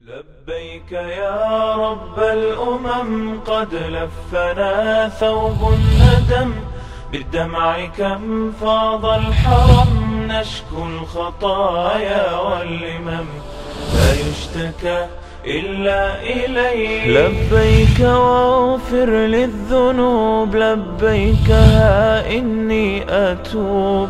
لبيك يا رب الأمم قد لفنا ثوب الندم بالدمع كم فاض الحرم نشكو الخطايا واللمم لا يشتكى إلا إليك. لبيك واغفر للذنوب لبيك ها إني أتوب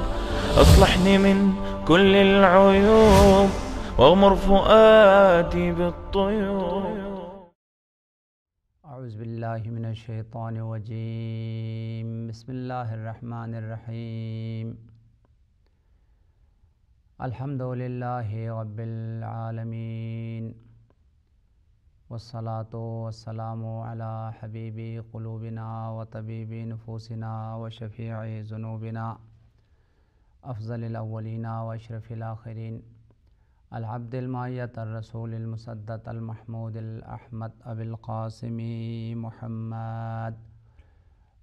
أصلحني من كل العيوب واغمر فؤادي بالطيوب. اعوذ باللہ من الشیطان الرجیم بسم اللہ الرحمن الرحیم الحمد للہ رب العالمین والصلاة والسلام علی حبیب قلوبنا وطبیب نفوسنا وشفیع ذنوبنا افضل الاولین واشرف الاخرین العبد المعیت الرسول المسدد المحمود الاحمد ابی القاسم محمد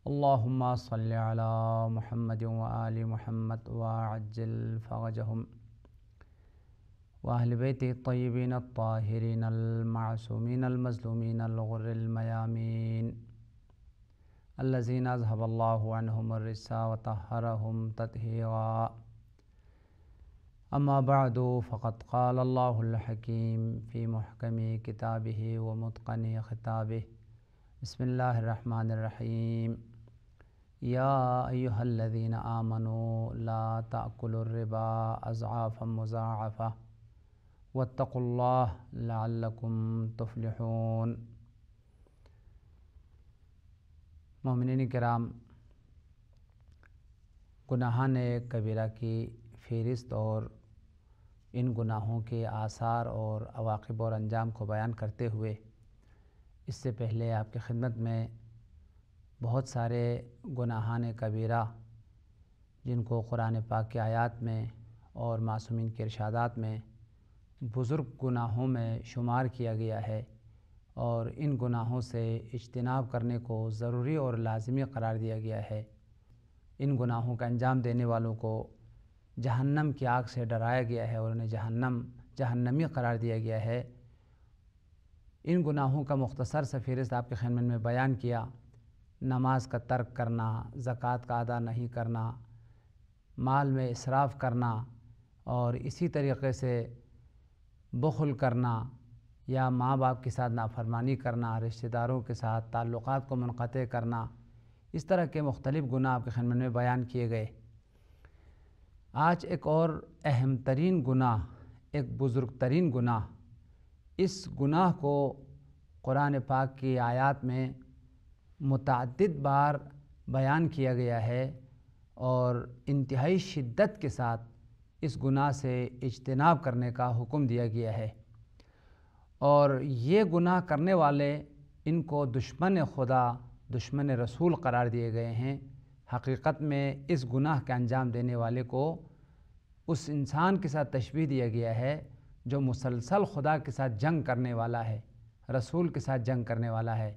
اللہم صل علی محمد وآل محمد وعجل فرجهم واہل بیت الطیبین الطاہرین المعصومین المظلومین الغر المیامین الذین اذهب اللہ عنہم الرجس وطہرهم تطہیرا. اما بعد فقد قال اللہ الحکیم فی محکم کتابہ ومتقن خطابہ. بسم اللہ الرحمن الرحیم. یا ایہا الذین آمنوا لا تأکلوا الربا اضعافا مضاعفہ واتقوا اللہ لعلکم تفلحون. مومنین کرام، گناہان کبیرہ کی فہرست اور ان گناہوں کے آثار اور عواقب اور انجام کو بیان کرتے ہوئے اس سے پہلے آپ کی خدمت میں بہت سارے گناہان کبیرہ جن کو قرآن پاک کی آیات میں اور معصومین کے ارشادات میں بزرگ گناہوں میں شمار کیا گیا ہے اور ان گناہوں سے اجتناب کرنے کو ضروری اور لازمی قرار دیا گیا ہے. ان گناہوں کا انجام دینے والوں کو جہنم کی آگ سے ڈرایا گیا ہے اور انہیں جہنمی قرار دیا گیا ہے. ان گناہوں کا مختصر سا فہرست آپ کے خدمت میں بیان کیا. نماز کا ترک کرنا، زکوٰۃ کا ادا نہیں کرنا، مال میں اسراف کرنا اور اسی طریقے سے بخل کرنا یا ماں باپ کے ساتھ نافرمانی کرنا، رشتہ داروں کے ساتھ تعلقات کو منقطع کرنا، اس طرح کے مختلف گناہ آپ کے خدمت میں بیان کیے گئے. آج ایک اور اہم ترین گناہ، ایک بزرگ ترین گناہ، اس گناہ کو قرآن پاک کی آیات میں متعدد بار بیان کیا گیا ہے اور انتہائی شدت کے ساتھ اس گناہ سے اجتناب کرنے کا حکم دیا گیا ہے. اور یہ گناہ کرنے والے ان کو دشمن خدا، دشمن رسول قرار دیے گئے ہیں. حقیقت میں اس گناہ کا انجام دینے والے کو اس انسان کے ساتھ تشبیہ دیا گیا ہے جو مسلسل خدا کے ساتھ جنگ کرنے والا ہے، رسول کے ساتھ جنگ کرنے والا ہے.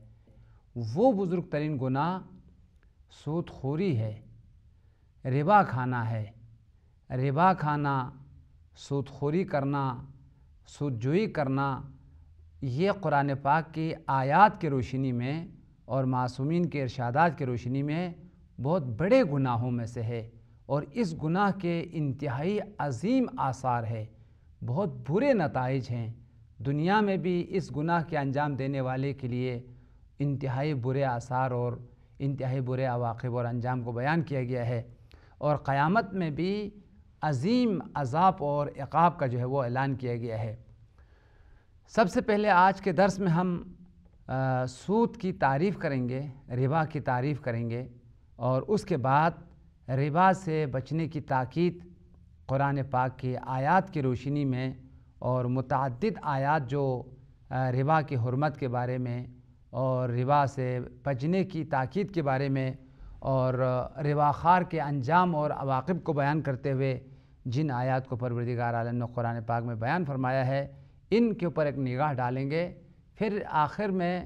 وہ بزرگ ترین گناہ سود خوری ہے، ربا کھانا ہے. ربا کھانا، سود خوری کرنا، سود جوئی کرنا، یہ قرآن پاک کی آیات کی روشنی میں اور معصومین کے ارشادات کی روشنی میں بہت بڑے گناہوں میں سے ہے اور اس گناہ کے انتہائی عظیم آثار ہے، بہت برے نتائج ہیں. دنیا میں بھی اس گناہ کے انجام دینے والے کے لیے انتہائی برے آثار اور انتہائی برے عواقب اور انجام کو بیان کیا گیا ہے اور قیامت میں بھی عظیم عذاب اور عقاب کا جو ہے وہ اعلان کیا گیا ہے. سب سے پہلے آج کے درس میں ہم سود کی تعریف کریں گے، ربا کی تعریف کریں گے اور اس کے بعد ربا سے بچنے کی تاکید قرآن پاک کی آیات کی روشنی میں اور متعدد آیات جو ربا کی حرمت کے بارے میں اور ربا سے بچنے کی تاکید کے بارے میں اور ربا خوار کے انجام اور عواقب کو بیان کرتے ہوئے جن آیات کو پروردگار عالم نے قرآن پاک میں بیان فرمایا ہے، ان کے اوپر ایک نگاہ ڈالیں گے. پھر آخر میں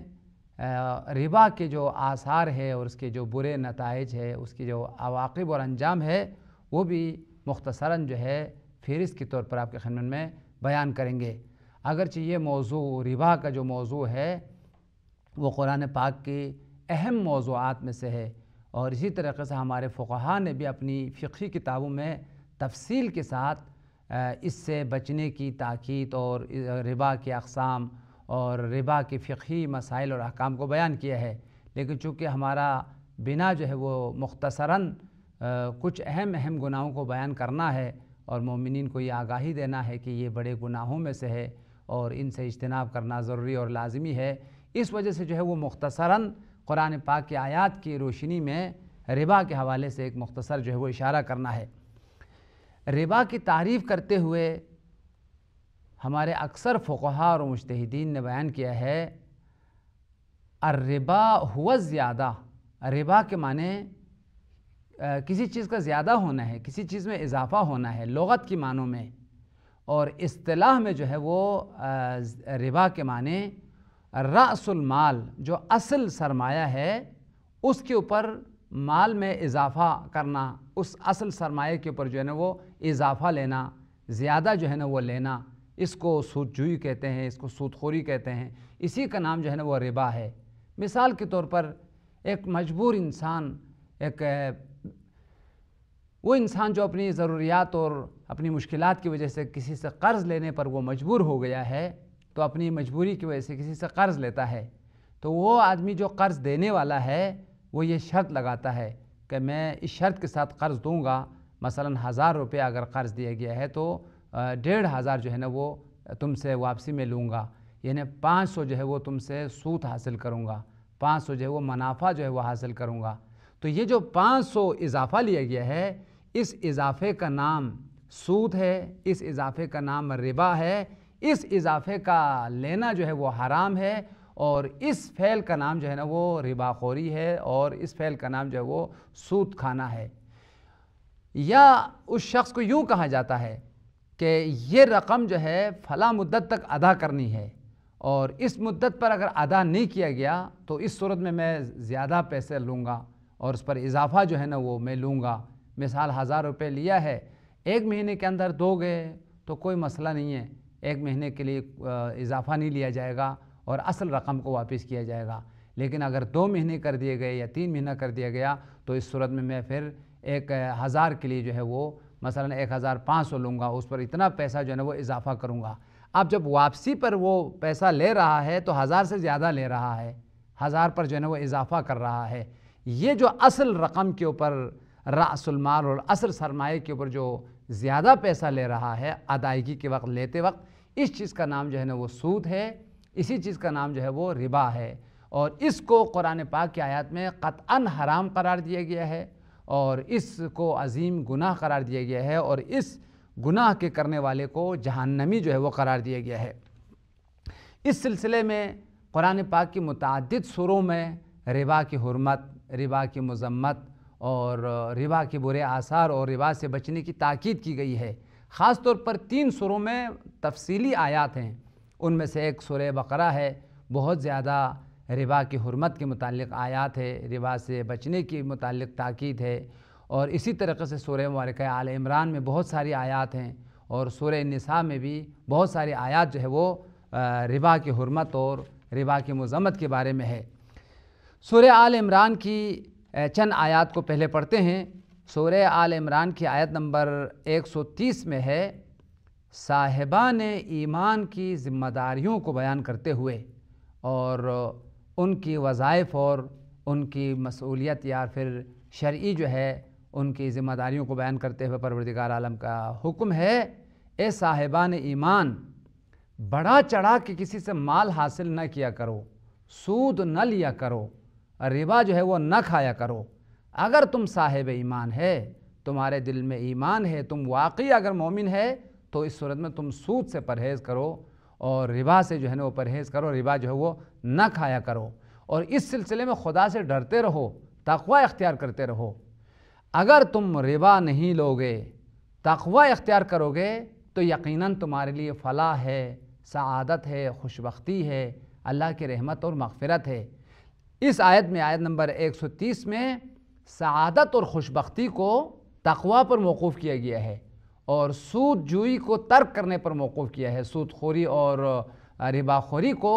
ربا کے جو آثار ہے اور اس کے جو برے نتائج ہے، اس کی جو عواقب اور انجام ہے، وہ بھی مختصراً جو ہے فہرست کے طور پر آپ کے خدمت میں بیان کریں گے. اگرچہ یہ موضوع ربا کا جو موضوع ہے وہ قرآن پاک کے اہم موضوعات میں سے ہے، اور اسی طریقے سے ہمارے فقہاء نے بھی اپنی فقہی کتابوں میں تفصیل کے ساتھ اس سے بچنے کی تاکید اور ربا کے اقسام اور ربا کے فقہی مسائل اور احکام کو بیان کیا ہے۔ لیکن چونکہ ہمارا بنا جو ہے وہ مختصراً کچھ اہم گناہوں کو بیان کرنا ہے اور مومنین کو یہ آگاہی دینا ہے کہ یہ بڑے گناہوں میں سے ہے اور ان سے اجتناب کرنا ضروری اور لازمی ہے، اس وجہ سے جو ہے وہ مختصراً قرآن پاک کی آیات کی روشنی میں ربا کے حوالے سے ایک مختصر جو ہے وہ اشارہ کرنا ہے۔ ربا کی تعریف کرتے ہوئے ہمارے اکثر فقہاء اور مجتہدین نے بیان کیا ہے الربا هو الزیادہ، ربا کے معنی کسی چیز کا زیادہ ہونا ہے، کسی چیز میں اضافہ ہونا ہے لغت کی معنوں میں، اور اصطلاح میں جو ہے وہ ربا کے معنی رأس المال، جو اصل سرمایہ ہے اس کے اوپر مال میں اضافہ کرنا، اس اصل سرمایہ کے اوپر جو ہے نا وہ اضافہ لینا، زیادہ جو ہے نا وہ لینا، اس کو سود جوئی کہتے ہیں، اس کو سود خوری کہتے ہیں، اسی کا نام جو ہے نا وہ ربا ہے۔ مثال کے طور پر ایک مجبور انسان، وہ انسان جو اپنی ضروریات اور اپنی مشکلات کی وجہ سے کسی سے قرض لینے پر وہ مجبور ہو گیا ہے، تو اپنی مجبوری کی وجہ سے کسی سے قرض لیتا ہے، تو وہ آدمی جو قرض دینے والا ہے وہ یہ شرط لگاتا ہے کہ میں اس شرط کے ساتھ قرض دوں گا، مثلا 1000 روپے اگر قرض دیا گیا ہے تو 1500 جو ہے نا وہ تم سے واپسی میں لوں گا، یعنی 500 جو ہے وہ تم سے سود حاصل کروں گا، 500 جو ہے وہ منافع جو ہے وہ حاصل کروں گا۔ تو یہ جو 500 اضافہ لیا گیا ہے، اس اضافے کا نام سود ہے، اس اضافے کا نام ربا ہے، اس اضافے کا لینا جو ہے وہ حرام ہے، اور اس فعل کا نام جو ہے نا وہ ربا خوری ہے، اور اس فعل کا نام جو ہے وہ سود کھانا ہے۔ یا اس شخص کو یوں کہا جاتا ہے کہ یہ رقم جو ہے فلاں مدت تک ادا کرنی ہے، اور اس مدت پر اگر ادا نہیں کیا گیا تو اس صورت میں زیادہ پیسے لوں گا اور اس پر اضافہ جو ہے نا وہ میں لوں گا۔ مثال 1000 روپے لیا ہے، 1 مہینے کے اندر دو گے تو کوئی مسئلہ نہیں ہے، 1 مہینے کے لیے اضافہ نہیں لیا جائے گا اور اصل رقم کو واپس کیا جائے گا۔ لیکن اگر 2 مہینے کر دیے گئے یا 3 مہینہ کر دیا گیا تو اس صورت میں پھر 1000 کے لیے جو ہے وہ مثلا 1500 لوں گا، اس پر اتنا پیسہ جو ہے نا وہ اضافہ کروں گا۔ اب جب واپسی پر وہ پیسہ لے رہا ہے تو 1000 سے زیادہ لے رہا ہے، 1000 پر جو ہے نا وہ اضافہ کر رہا ہے۔ یہ جو اصل رقم کے اوپر رأس المال اور اصل سرمایہ کے اوپر جو زیادہ پیسہ لے رہا ہے ادائیگی کے وقت، لیتے وقت، اس چیز کا نام جو ہے نا وہ سود ہے، اسی چیز کا نام جو ہے وہ ربا ہے، اور اس کو قرآن پاک کی آیات میں قطعاً حرام قرار دیا گیا ہے اور اس کو عظیم گناہ قرار دیا گیا ہے، اور اس گناہ کے کرنے والے کو جہنمی جو ہے وہ قرار دیا گیا ہے۔ اس سلسلے میں قرآن پاک کی متعدد سوروں میں ربا کی حرمت، ربا کی مذمت اور ربا کے برے آثار اور ربا سے بچنے کی تاکید کی گئی ہے۔ خاص طور پر 3 سوروں میں تفصیلی آیات ہیں، ان میں سے ایک سورہ بقرہ ہے، بہت زیادہ ربا کی حرمت کے متعلق آیات ہے، ربا سے بچنے کی متعلق تاکید ہے، اور اسی طریقے سے سورہ مبارکہ آل عمران میں بہت ساری آیات ہیں، اور سورہ نساء میں بھی بہت ساری آیات جو ہے وہ ربا کی حرمت اور ربا کی مذمت کے بارے میں ہے۔ سورہ آل عمران کی چند آیات کو پہلے پڑھتے ہیں۔ سورہ آل عمران کی آیت نمبر 130 میں ہے، صاحبان ایمان کی ذمہ داریوں کو بیان کرتے ہوئے اور ان کی وظائف اور ان کی مسئولیت یا پھر شرعی جو ہے ان کی ذمہ داریوں کو بیان کرتے ہوئے پروردگار عالم کا حکم ہے، اے صاحبان ایمان، بڑا چڑھا کے کسی سے مال حاصل نہ کیا کرو، سود نہ لیا کرو، ربا جو ہے وہ نہ کھایا کرو۔ اگر تم صاحب ایمان ہے، تمہارے دل میں ایمان ہے، تم واقعی اگر مومن ہے تو اس صورت میں تم سود سے پرہیز کرو اور ربا سے جو ہے نا وہ پرہیز کرو، ربا جو ہے وہ نہ کھایا کرو، اور اس سلسلے میں خدا سے ڈرتے رہو، تقوی اختیار کرتے رہو۔ اگر تم ربا نہیں لوگے، تقوی اختیار کرو گے تو یقیناً تمہارے لیے فلاح ہے، سعادت ہے، خوشبختی ہے، اللہ کی رحمت اور مغفرت ہے۔ اس آیت میں، آیت نمبر 130 میں، سعادت اور خوشبختی کو تقوی پر موقوف کیا گیا ہے، اور سود جوئی کو ترک کرنے پر موقوف کیا ہے۔ سود خوری اور ربا خوری کو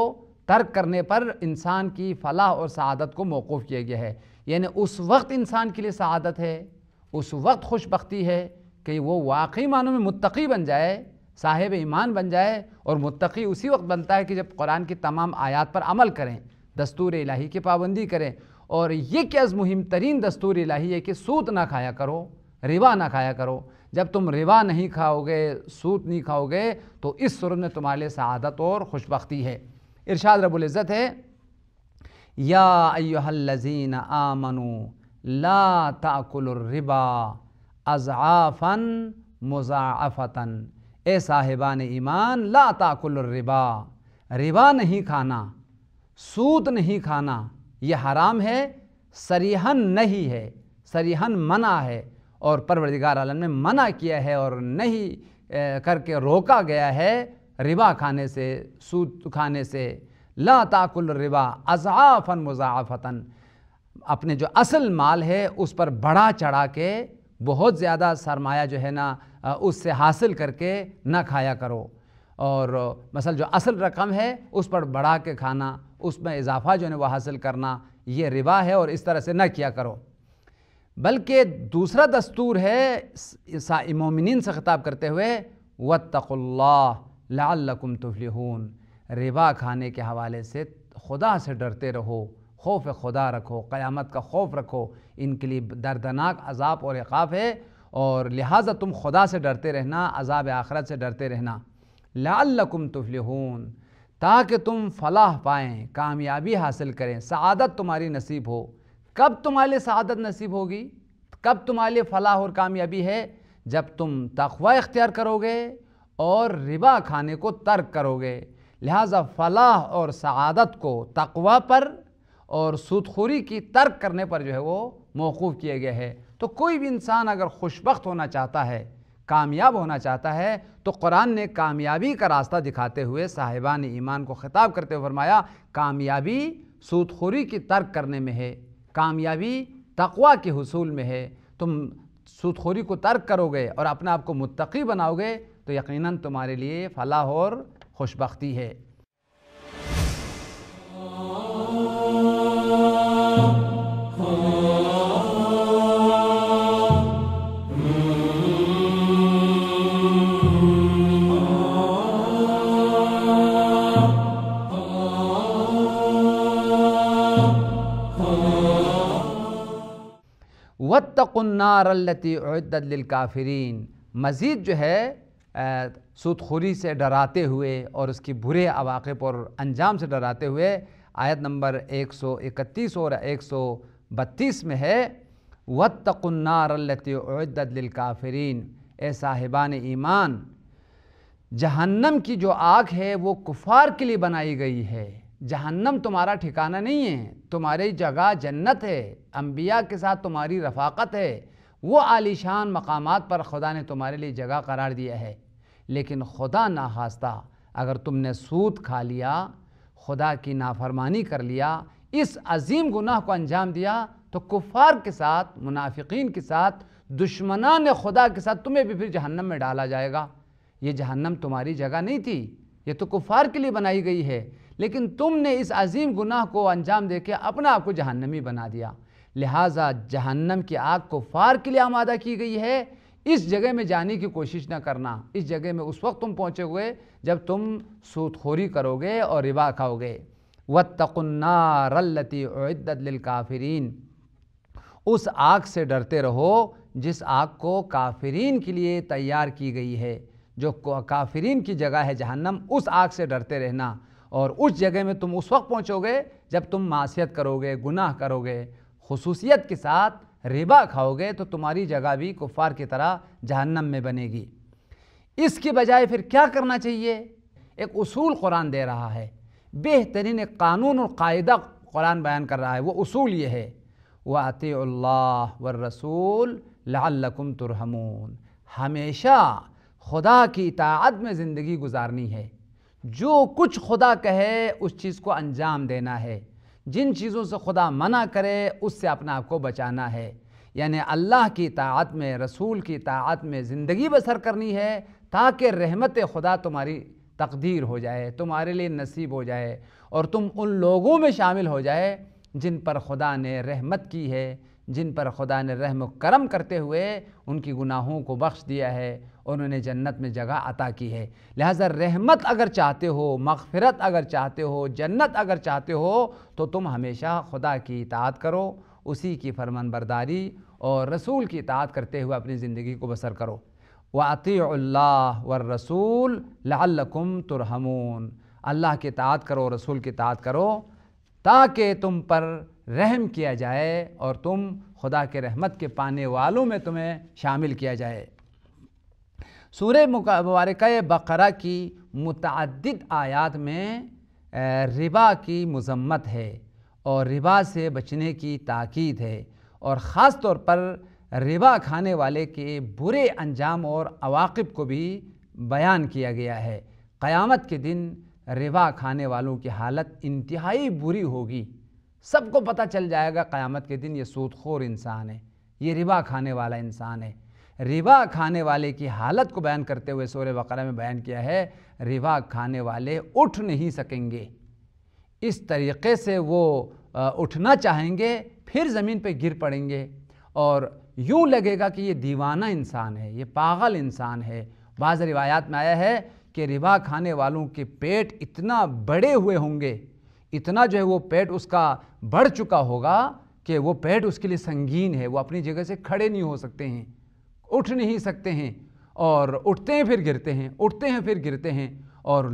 ترک کرنے پر انسان کی فلاح اور سعادت کو موقوف کیا گیا ہے۔ یعنی اس وقت انسان کے لیے سعادت ہے، اس وقت خوش بختی ہے کہ وہ واقعی معنوں میں متقی بن جائے، صاحب ایمان بن جائے، اور متقی اسی وقت بنتا ہے کہ جب قرآن کی تمام آیات پر عمل کریں، دستور الہی کی پابندی کریں۔ اور یہ کہ از مہم ترین دستور الہی ہے کہ سود نہ کھایا کرو، ربا نہ کھایا کرو۔ جب تم ربا نہیں کھاؤ گے، سود نہیں کھاؤ گے، تو اس صورت میں تمہارے لیے سعادت اور خوش بختی ہے۔ ارشاد رب العزت ہے، یا ایھا الذین آمنوا لا تأکلوا الربا اضعافا مضاعفۃ، اے صاحبان ایمان لا تأکلوا الربا، ربا نہیں کھانا، سود نہیں کھانا، یہ حرام ہے، صریحاً نہیں ہے، صریحاً منع ہے، اور پروردگار عالم نے منع کیا ہے اور نہیں کر کے روکا گیا ہے ربا کھانے سے، سود کھانے سے۔ لا تأکلوا الربا اضعافا مضاعفۃ، اپنے جو اصل مال ہے اس پر بڑھا چڑھا کے بہت زیادہ سرمایہ جو ہے نا اس سے حاصل کر کے نہ کھایا کرو، اور مثلا جو اصل رقم ہے اس پر بڑھا کے کھانا، اس میں اضافہ جو ہے وہ حاصل کرنا، یہ ربا ہے، اور اس طرح سے نہ کیا کرو۔ بلکہ دوسرا دستور ہے مومنین سے خطاب کرتے ہوئے، واتقوا اللہ لعلکم تفلحون، ربا کھانے کے حوالے سے خدا سے ڈرتے رہو، خوف خدا رکھو، قیامت کا خوف رکھو، ان کے لیے دردناک عذاب اور عقاب ہے، اور لہٰذا تم خدا سے ڈرتے رہنا، عذاب آخرت سے ڈرتے رہنا۔ لعلکم تفلحون، تاکہ تم فلاح پائیں، کامیابی حاصل کریں، سعادت تمہاری نصیب ہو۔ کب تمہارے لیے سعادت نصیب ہوگی، کب تمہارے لیے فلاح اور کامیابی ہے؟ جب تم تقوی اختیار کرو گے اور ربا کھانے کو ترک کرو گے۔ لہٰذا فلاح اور سعادت کو تقوی پر اور سودخوری کی ترک کرنے پر جو ہے وہ موقوف کیا گیا ہے۔ تو کوئی بھی انسان اگر خوشبخت ہونا چاہتا ہے، کامیاب ہونا چاہتا ہے، تو قرآن نے کامیابی کا راستہ دکھاتے ہوئے صاحبان ایمان کو خطاب کرتے ہوئے فرمایا، کامیابی سودخوری کی ترک کرنے میں ہے، کامیابی تقوی کے حصول میں ہے۔ تم سودخوری کو ترک کرو گے اور اپنے آپ کو متقی بناؤ گے تو یقیناً تمہارے لیے فلاح اور خوشبختی ہے۔ وَاتَّقُوا النَّارَ الَّتِي أُعِدَّتْ لِلْكَافِرِينَ، مزید جو ہے سودخوری سے ڈراتے ہوئے اور اس کی برے عواقب اور انجام سے ڈراتے ہوئے آیت نمبر 131 اور 132 میں ہے، وَاتَّقُوا النَّارَ الَّتِي أُعِدَّتْ لِلْكَافِرِينَ، اے صاحبان ایمان، جہنم کی جو آگ ہے وہ کفار کے لیے بنائی گئی ہے۔ جہنم تمہارا ٹھکانہ نہیں ہے، تمہاری جگہ جنت ہے، انبیاء کے ساتھ تمہاری رفاقت ہے، وہ عالیشان مقامات پر خدا نے تمہارے لیے جگہ قرار دیا ہے۔ لیکن خدا ناخواستہ اگر تم نے سود کھا لیا، خدا کی نافرمانی کر لیا، اس عظیم گناہ کو انجام دیا، تو کفار کے ساتھ، منافقین کے ساتھ، دشمنان خدا کے ساتھ تمہیں بھی پھر جہنم میں ڈالا جائے گا۔ یہ جہنم تمہاری جگہ نہیں تھی، یہ تو کفار کے لیے بنائی گئی ہے، لیکن تم نے اس عظیم گناہ کو انجام دے کے اپنا آپ کو جہنمی بنا دیا۔ لہٰذا جہنم کی آگ کفار کے لیے آمادہ کی گئی ہے، اس جگہ میں جانے کی کوشش نہ کرنا۔ اس جگہ میں اس وقت تم پہنچے ہوئے جب تم سودخوری کرو گے اور ربا کھاؤ گے۔ وَاتَّقُوا النَّارَ الَّتِي أُعِدَّتْ لِلْكَافِرِينَ، اس آگ سے ڈرتے رہو جس آگ کو کافرین کے لیے تیار کی گئی ہے، جو کافرین کی جگہ ہے جہنم، اس آگ سے ڈرتے رہنا۔ اور اس جگہ میں تم اس وقت پہنچو گے جب تم معصیت کرو گے، گناہ کرو گے، خصوصیت کے ساتھ ربا کھاؤ گے، تو تمہاری جگہ بھی کفار کی طرح جہنم میں بنے گی۔ اس کے بجائے پھر کیا کرنا چاہیے؟ ایک اصول قرآن دے رہا ہے، بہترین ایک قانون اور قاعدہ قرآن بیان کر رہا ہے۔ وہ اصول یہ ہے، وَأَطِيعُوا اللَّهَ وَالرَّسُولَ لَعَلَّكُمْ تُرْحَمُونَ، ہمیشہ خدا کی اطاعت میں زندگی گزارنی ہے۔ جو کچھ خدا کہے اس چیز کو انجام دینا ہے، جن چیزوں سے خدا منع کرے اس سے اپنا آپ کو بچانا ہے۔ یعنی اللہ کی اطاعت میں، رسول کی اطاعت میں زندگی بسر کرنی ہے تاکہ رحمت خدا تمہاری تقدیر ہو جائے، تمہارے لیے نصیب ہو جائے اور تم ان لوگوں میں شامل ہو جائے جن پر خدا نے رحمت کی ہے، جن پر خدا نے رحم و کرم کرتے ہوئے ان کی گناہوں کو بخش دیا ہے اور انہیں جنت میں جگہ عطا کی ہے۔ لہٰذا رحمت اگر چاہتے ہو، مغفرت اگر چاہتے ہو، جنت اگر چاہتے ہو تو تم ہمیشہ خدا کی اطاعت کرو، اسی کی فرمان برداری اور رسول کی اطاعت کرتے ہوئے اپنی زندگی کو بسر کرو۔ وَأَطِيعُوا اللَّهَ وَالرَّسُولَ لَعَلَّكُمْ تُرْحَمُونَ، اللہ کی اطاعت کرو، رسول کی اطاعت کرو تاکہ تم پر رحم کیا جائے اور تم خدا کے رحمت کے پانے والوں میں تمہیں شامل کیا جائے۔ سورہ مبارکہ بقرہ کی متعدد آیات میں ربا کی مذمت ہے اور ربا سے بچنے کی تاکید ہے، اور خاص طور پر ربا کھانے والے کے برے انجام اور عواقب کو بھی بیان کیا گیا ہے۔ قیامت کے دن ربا کھانے والوں کی حالت انتہائی بری ہوگی، سب کو پتہ چل جائے گا قیامت کے دن یہ سود خور انسان ہے، یہ ربا کھانے والا انسان ہے۔ ربا کھانے والے کی حالت کو بیان کرتے ہوئے سورہ بقرہ میں بیان کیا ہے، ربا کھانے والے اٹھ نہیں سکیں گے، اس طریقے سے وہ اٹھنا چاہیں گے پھر زمین پہ گر پڑیں گے اور یوں لگے گا کہ یہ دیوانہ انسان ہے، یہ پاگل انسان ہے۔ بعض روایات میں آیا ہے کہ ربا کھانے والوں کے پیٹ اتنا بڑے ہوئے ہوں گے، اتنا جو ہے وہ پیٹ اس کا بڑھ چکا ہوگا کہ وہ پیٹ اس کے لیے سنگین ہے، وہ اپنی جگہ سے کھڑے نہیں ہو سکتے ہیں، اٹھ نہیں سکتے ہیں، اور اٹھتے ہیں پھر گرتے ہیں، اٹھتے ہیں پھر گرتے ہیں، اور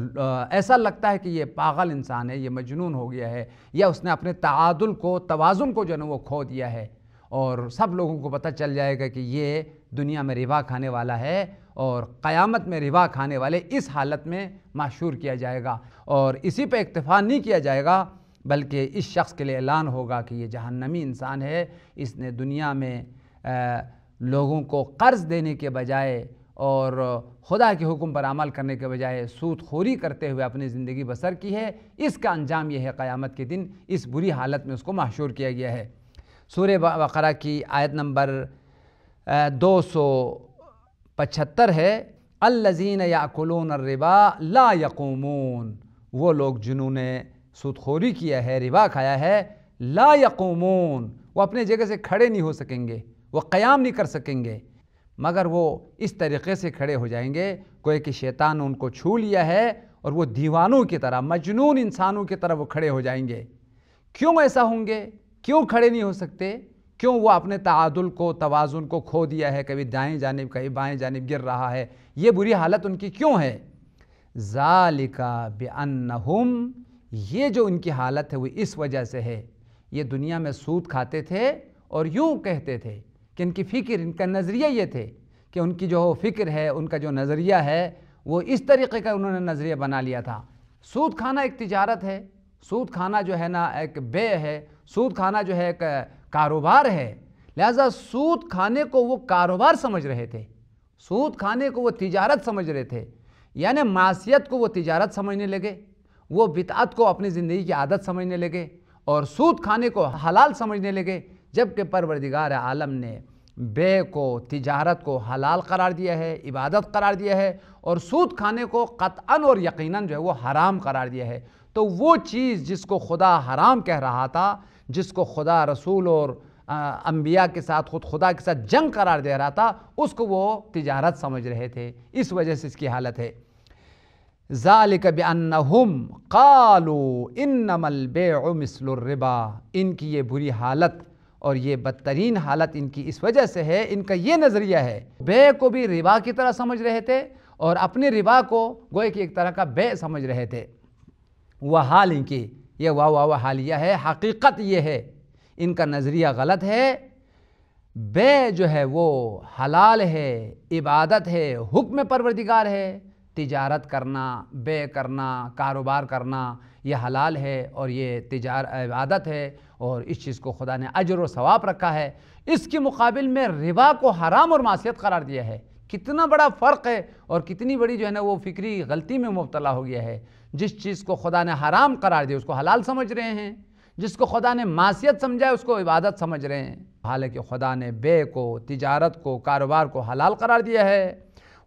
ایسا لگتا ہے کہ یہ پاگل انسان ہے، یہ مجنون ہو گیا ہے، یا اس نے اپنے تعادل کو، توازن کو جو ہے وہ کھو دیا ہے، اور سب لوگوں کو پتہ چل جائے گا کہ یہ دنیا میں ربا کھانے والا ہے اور قیامت میں ربا کھانے والے اس حالت میں محشور کیا جائے گا۔ اور اسی پہ اکتفا نہیں کیا جائے گا بلکہ اس شخص کے لیے اعلان ہوگا کہ یہ جہنمی انسان ہے، اس نے دنیا میں لوگوں کو قرض دینے کے بجائے اور خدا کے حکم پر عمل کرنے کے بجائے سود خوری کرتے ہوئے اپنی زندگی بسر کی ہے، اس کا انجام یہ ہے قیامت کے دن اس بری حالت میں اس کو محشور کیا گیا ہے۔ سورہ بقرہ کی آیت نمبر 275 ہے، الذین یاکلون الربا لا یقومون، وہ لوگ جنہوں نے سود خوری کیا ہے، ربا کھایا ہے، لا یقومون، وہ اپنے جگہ سے کھڑے نہیں ہو سکیں گے، وہ قیام نہیں کر سکیں گے، مگر وہ اس طریقے سے کھڑے ہو جائیں گے گویا کہ شیطان نے ان کو چھو لیا ہے اور وہ دیوانوں کی طرح، مجنون انسانوں کی طرح وہ کھڑے ہو جائیں گے۔ کیوں ایسا ہوں گے؟ کیوں کھڑے نہیں ہو سکتے؟ کیوں وہ اپنے تعادل کو، توازن کو کھو دیا ہے، کبھی دائیں جانب کبھی بائیں جانب گر رہا ہے، یہ بری حالت ان کی کیوں ہے؟ ذالک بانہم، یہ جو ان کی حالت ہے وہ اس وجہ سے ہے، یہ دنیا میں سود کھاتے تھے اور یوں کہتے تھے کہ ان کی فکر، ان کا نظریہ یہ تھے کہ ان کی جو فکر ہے، ان کا جو نظریہ ہے وہ اس طریقے کا انہوں نے نظریہ بنا لیا تھا۔ سود کھانا ایک تجارت ہے، سود کھانا جو ہے نا ایک بے ہے، سود کھانا جو ہے ایک کاروبار ہے، لہذا سود کھانے کو وہ کاروبار سمجھ رہے تھے، سود کھانے کو وہ تجارت سمجھ رہے تھے، یعنی معصیت کو وہ تجارت سمجھنے لگے، وہ بدعت کو اپنی زندگی کی عادت سمجھنے لگے اور سود کھانے کو حلال سمجھنے لگے، جبکہ پروردگار عالم نے بے کو، تجارت کو حلال قرار دیا ہے، عبادت قرار دیا ہے، اور سود کھانے کو قطعاً اور یقیناً جو ہے وہ حرام قرار دیا ہے۔ تو وہ چیز جس کو خدا حرام کہہ رہا تھا، جس کو خدا رسول اور انبیاء کے ساتھ، خود خدا کے ساتھ جنگ قرار دے رہا تھا، اس کو وہ تجارت سمجھ رہے تھے، اس وجہ سے اس کی حالت ہے۔ ذالک بانہم قالوا انما البیع مثل الربا، ان کی یہ بری حالت اور یہ بدترین حالت ان کی اس وجہ سے ہے، ان کا یہ نظریہ ہے، بے کو بھی ربا کی طرح سمجھ رہے تھے اور اپنے ربا کو گویا کہ ایک طرح کا بے سمجھ رہے تھے۔ وہ حال ان کی یہ واو حالیہ ہے، حقیقت یہ ہے ان کا نظریہ غلط ہے، بے جو ہے وہ حلال ہے، عبادت ہے، حکم پروردگار ہے، تجارت کرنا، بے کرنا، کاروبار کرنا یہ حلال ہے اور یہ عبادت ہے اور اس چیز کو خدا نے اجر و ثواب رکھا ہے۔ اس کے مقابل میں ربا کو حرام اور معصیت قرار دیا ہے۔ کتنا بڑا فرق ہے اور کتنی بڑی جو ہے نا وہ فکری غلطی میں مبتلا ہو گیا ہے۔ جس چیز کو خدا نے حرام قرار دیا اس کو حلال سمجھ رہے ہیں، جس کو خدا نے معصیت سمجھا ہے اس کو عبادت سمجھ رہے ہیں، حالانکہ خدا نے بے کو، تجارت کو، کاروبار کو حلال قرار دیا ہے۔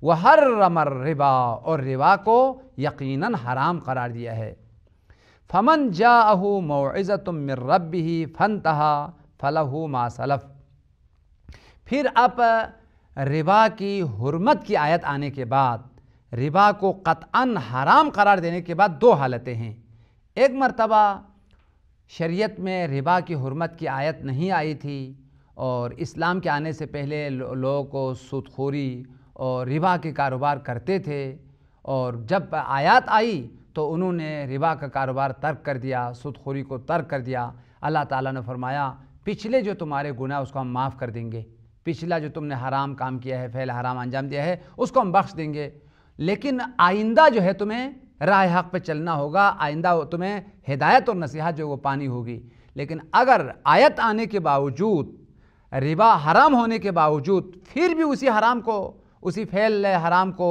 وَحَرَّمَ الرِّبَا، اور ربا کو یقیناً حرام قرار دیا ہے۔ فَمَنْ جَاءَهُ مَوْعِظَةٌ مِّن رَّبِّهِ فَانْتَهَىٰ فَلَهُ مَا سَلَفَ۔ پھر اب ربا کی حرمت کی آیت آنے کے بعد، ربا کو قطعاً حرام قرار دینے کے بعد دو حالتیں ہیں۔ ایک مرتبہ شریعت میں ربا کی حرمت کی آیت نہیں آئی تھی، اور اسلام کے آنے سے پہلے لوگوں کو سود خوری اور ربا کے کاروبار کرتے تھے، اور جب آیات آئی تو انہوں نے ربا کا کاروبار ترک کر دیا، سود خوری کو ترک کر دیا۔ اللہ تعالیٰ نے فرمایا پچھلے جو تمہارے گناہ اس کو ہم معاف کر دیں گے، پچھلا جو تم نے حرام کام کیا ہے، فعل حرام انجام دیا ہے، اس کو ہم بخش دیں گے، لیکن آئندہ جو ہے تمہیں راہ حق پہ چلنا ہوگا، آئندہ تمہیں ہدایت اور نصیحت جو وہ پانی ہوگی۔ لیکن اگر آیت آنے کے باوجود، ربا حرام ہونے کے باوجود پھر بھی اسی حرام کو، اسی فعل حرام کو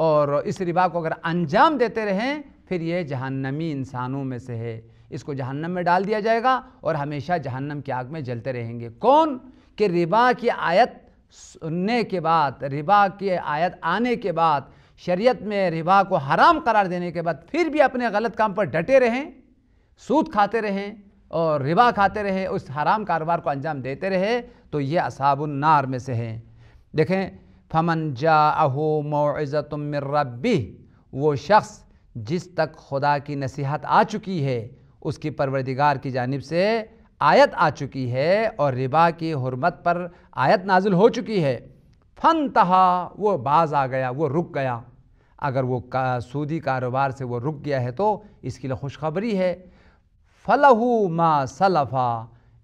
اور اس ربا کو اگر انجام دیتے رہیں، پھر یہ جہنمی انسانوں میں سے ہے، اس کو جہنم میں ڈال دیا جائے گا اور ہمیشہ جہنم کی آگ میں جلتے رہیں گے۔ کون؟ کہ ربا کی آیت سننے کے بعد، ربا کی آیت آنے کے بعد، شریعت میں ربا کو حرام قرار دینے کے بعد پھر بھی اپنے غلط کام پر ڈٹے رہیں، سود کھاتے رہیں اور ربا کھاتے رہیں، اس حرام کاروبار کو انجام دیتے رہے، تو یہ اصحاب النار میں سے ہیں۔ دیکھیں، فَمَنْ جَاءَهُ مَوْعِظَةٌ مِّن رَّبِّهِ، وہ شخص جس تک خدا کی نصیحت آ چکی ہے، اس کی پروردگار کی جانب سے آیت آ چکی ہے اور ربا کی حرمت پر آیت نازل ہو چکی ہے، فَانْتَهَا، وہ باز آ گیا، وہ رک گیا۔ اگر وہ سودی کاروبار سے وہ رک گیا ہے تو اس کے لیے خوشخبری ہے، فَلَهُ مَا سَلَفَ،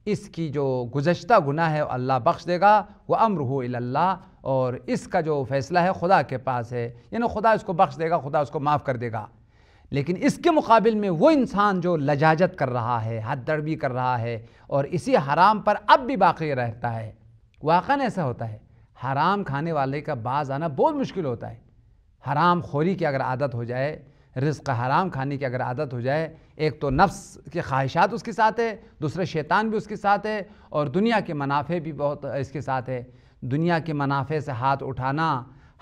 اس کی جو گزشتہ گناہ ہے اللہ بخش دے گا، وَأَمْرُهُ إِلَى اللَّهِ، اور اس کا جو فیصلہ ہے خدا کے پاس ہے، یعنی خدا اس کو بخش دے گا، خدا اس کو معاف کر دے گا۔ لیکن اس کے مقابل میں وہ انسان جو لجاجت کر رہا ہے، حد دربی کر رہا ہے اور اسی حرام پر اب بھی باقی رہتا ہے، واقعاً ایسا ہوتا ہے، حرام کھانے والے کا باز آنا بہت مشکل ہوتا ہے۔ حرام خوری کی اگر عادت ہو جائے، رزق حرام کھانے کی اگر عادت ہو جائے، ایک تو نفس کی خواہشات اس کے ساتھ ہے، دوسرے شیطان بھی اس کے ساتھ ہے، اور دنیا کے منافع بھی بہت اس کے ساتھ ہے۔ دنیا کے منافع سے ہاتھ اٹھانا،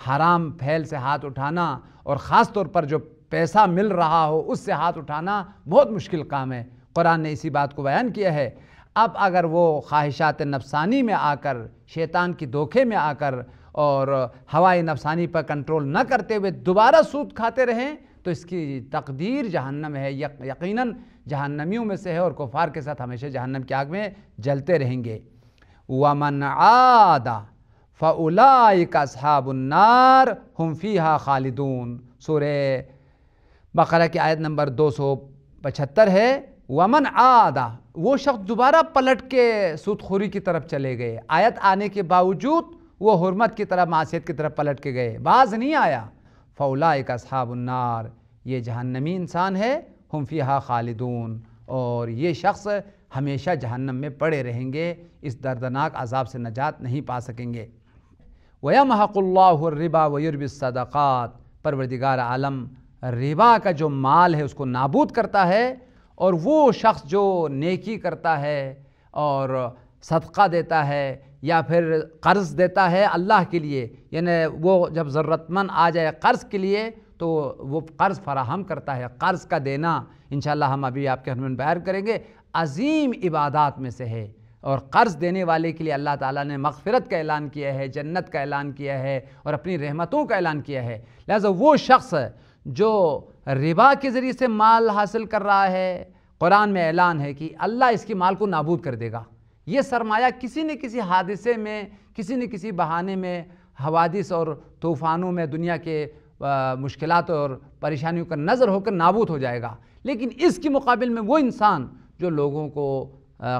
حرام پھیل سے ہاتھ اٹھانا، اور خاص طور پر جو پیسہ مل رہا ہو اس سے ہاتھ اٹھانا بہت مشکل کام ہے۔ قرآن نے اسی بات کو بیان کیا ہے۔ اب اگر وہ خواہشات نفسانی میں آ کر، شیطان کی دھوکے میں آ کر اور ہوائے نفسانی پر کنٹرول نہ کرتے ہوئے دوبارہ سود کھاتے رہیں تو اس کی تقدیر جہنم ہے، یقیناً جہنمیوں میں سے ہے، اور کفار کے ساتھ ہمیشہ جہنم کی آگ میں جلتے رہیں گے۔ وَمَنْ عَادَ فَأُولَئِكَ أَصْحَابُ النَّارِ هُمْ فِيهَا خَالِدُونَ، سورہ بقرہ کی آیت نمبر 275 ہے۔ وَمَنْ عَادَ، وہ شخص دوبارہ پلٹ کے سود خوری کی طرف چلے گئے، آیت آنے کے باوجود وہ حرمت کی طرف، معصیت کی طرف پلٹ کے گئے، باز نہیں آیا، فَأُولَئِكَ أَصْحَابُ النَّارِ، یہ جہنمی انسان ہے، ہم فیہا خالدون، اور یہ شخص ہمیشہ جہنم میں پڑے رہیں گے، اس دردناک عذاب سے نجات نہیں پا سکیں گے۔ وَيَمْحَقُ اللَّهُ الرِّبَا وَيُرْبِي الصَّدَقَاتِ، پروردگار عالم ربا کا جو مال ہے اس کو نابود کرتا ہے، اور وہ شخص جو نیکی کرتا ہے اور صدقہ دیتا ہے یا پھر قرض دیتا ہے اللہ کے لیے، یعنی وہ جب ضرورت مند آ جائے قرض کے لیے تو وہ قرض فراہم کرتا ہے۔ قرض کا دینا انشاءاللہ ہم ابھی آپ کے خدمت میں بیان کریں گے، عظیم عبادات میں سے ہے، اور قرض دینے والے کے لیے اللہ تعالیٰ نے مغفرت کا اعلان کیا ہے، جنت کا اعلان کیا ہے اور اپنی رحمتوں کا اعلان کیا ہے۔ لہذا وہ شخص جو ربا کے ذریعے سے مال حاصل کر رہا ہے، قرآن میں اعلان ہے کہ اللہ اس کی مال کو نابود کر دے گا۔ یہ سرمایہ کسی نہ کسی حادثے میں، کسی نہ کسی بہانے میں، حوادث اور طوفانوں میں دنیا کے مشکلات اور پریشانیوں کا نظر ہو کر نابود ہو جائے گا۔ لیکن اس کے مقابل میں وہ انسان جو لوگوں کو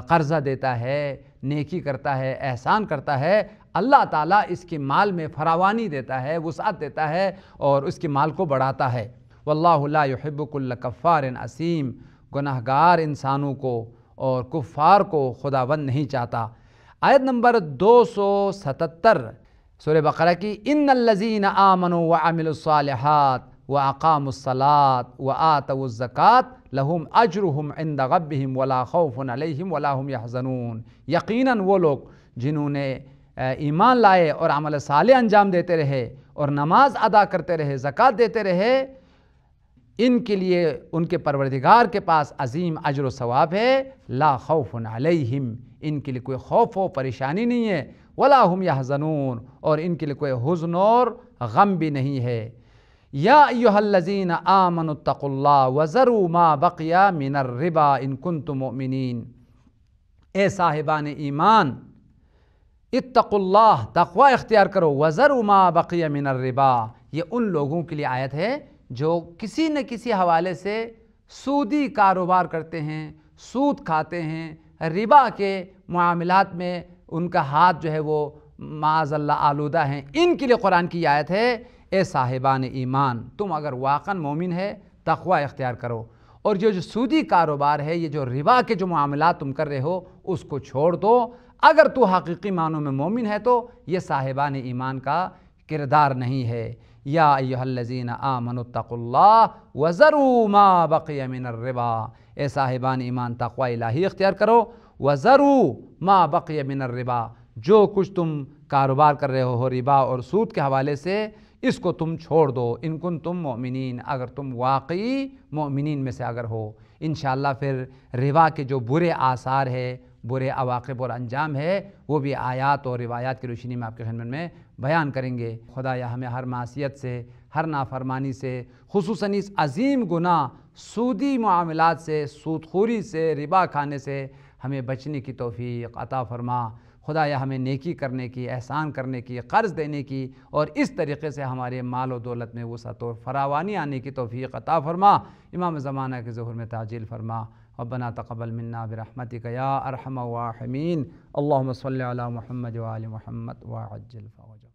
قرضہ دیتا ہے، نیکی کرتا ہے، احسان کرتا ہے، اللہ تعالیٰ اس کے مال میں فراوانی دیتا ہے، وسعت دیتا ہے اور اس کے مال کو بڑھاتا ہے۔ واللہ لا يحب كل کفار اثیم، گناہگار انسانوں کو اور کفار کو خداوند نہیں چاہتا۔ آیت نمبر 277 سورہ بقرہ کی، ان الذین آمنوا وعملوا الصالحات واقاموا الصلاۃ وآتوا الزکاۃ لہم اجرہم عند ربہم ولا خوف علیہم ولا ہم یحزنون، یقیناً وہ لوگ جنہوں نے ایمان لائے اور عمل صالح انجام دیتے رہے اور نماز ادا کرتے رہے، زکوٰۃ دیتے رہے، ان کے لیے ان کے پروردگار کے پاس عظیم اجر و ثواب ہے۔ لا خوف علیہم، ان کے لیے کوئی خوف و پریشانی نہیں ہے، ولا ہم یحزنون، اور ان کے لیے کوئی حزن اور غم بھی نہیں ہے۔ یا ایھا الذین آمنوا اتقوا اللہ وذروا ما بقی من الربا ان کنتم مؤمنین، اے صاحبان ایمان اتقوا اللہ، تقوی اختیار کرو، وذروا ما بقی من الربا، یہ ان لوگوں کے لیے آیت ہے جو کسی نہ کسی حوالے سے سودی کاروبار کرتے ہیں، سود کھاتے ہیں، ربا کے معاملات میں ان کا ہاتھ جو ہے وہ معاذ اللہ آلودہ ہیں، ان کے لیے قرآن کی آیت ہے اے صاحبان ایمان، تم اگر واقعا مومن ہے تقوی اختیار کرو، اور جو سودی کاروبار ہے، یہ جو ربا کے جو معاملات تم کر رہے ہو اس کو چھوڑ دو۔ اگر تو حقیقی معنوں میں مومن ہے تو یہ صاحبان ایمان کا کردار نہیں ہے۔ یا ایھا الذین آمنوا اتقوا اللہ وذروا ما بقی من الربا، اے صاحبان ایمان تقوی الہی اختیار کرو، وذروا ما بقی من الربا، جو کچھ تم کاروبار کر رہے ہو ربا اور سود کے حوالے سے اس کو تم چھوڑ دو، ان کنتم مؤمنین، اگر تم واقعی مؤمنین میں سے اگر ہو۔ انشاءاللہ پھر ربا کے جو برے آثار ہے، برے عواقب اور انجام ہے، وہ بھی آیات اور روایات کی روشنی میں آپ کے خدمت میں بیان کریں گے۔ خدایا ہمیں ہر معصیت سے، ہر نافرمانی سے، خصوصاً اس عظیم گناہ سودی معاملات سے، سود خوری سے، ربا کھانے سے ہمیں بچنے کی توفیق عطا فرما۔ خدایا ہمیں نیکی کرنے کی، احسان کرنے کی، قرض دینے کی، اور اس طریقے سے ہمارے مال و دولت میں وسعت اور فراوانی آنے کی توفیق عطا فرما۔ امام زمانہ کے ظہور میں تعجیل فرما۔ ربنا تقبل منا برحمتک یا ارحم الراحمین، اللہم صلی علی محمد وآل محمد وعجل فرجہ۔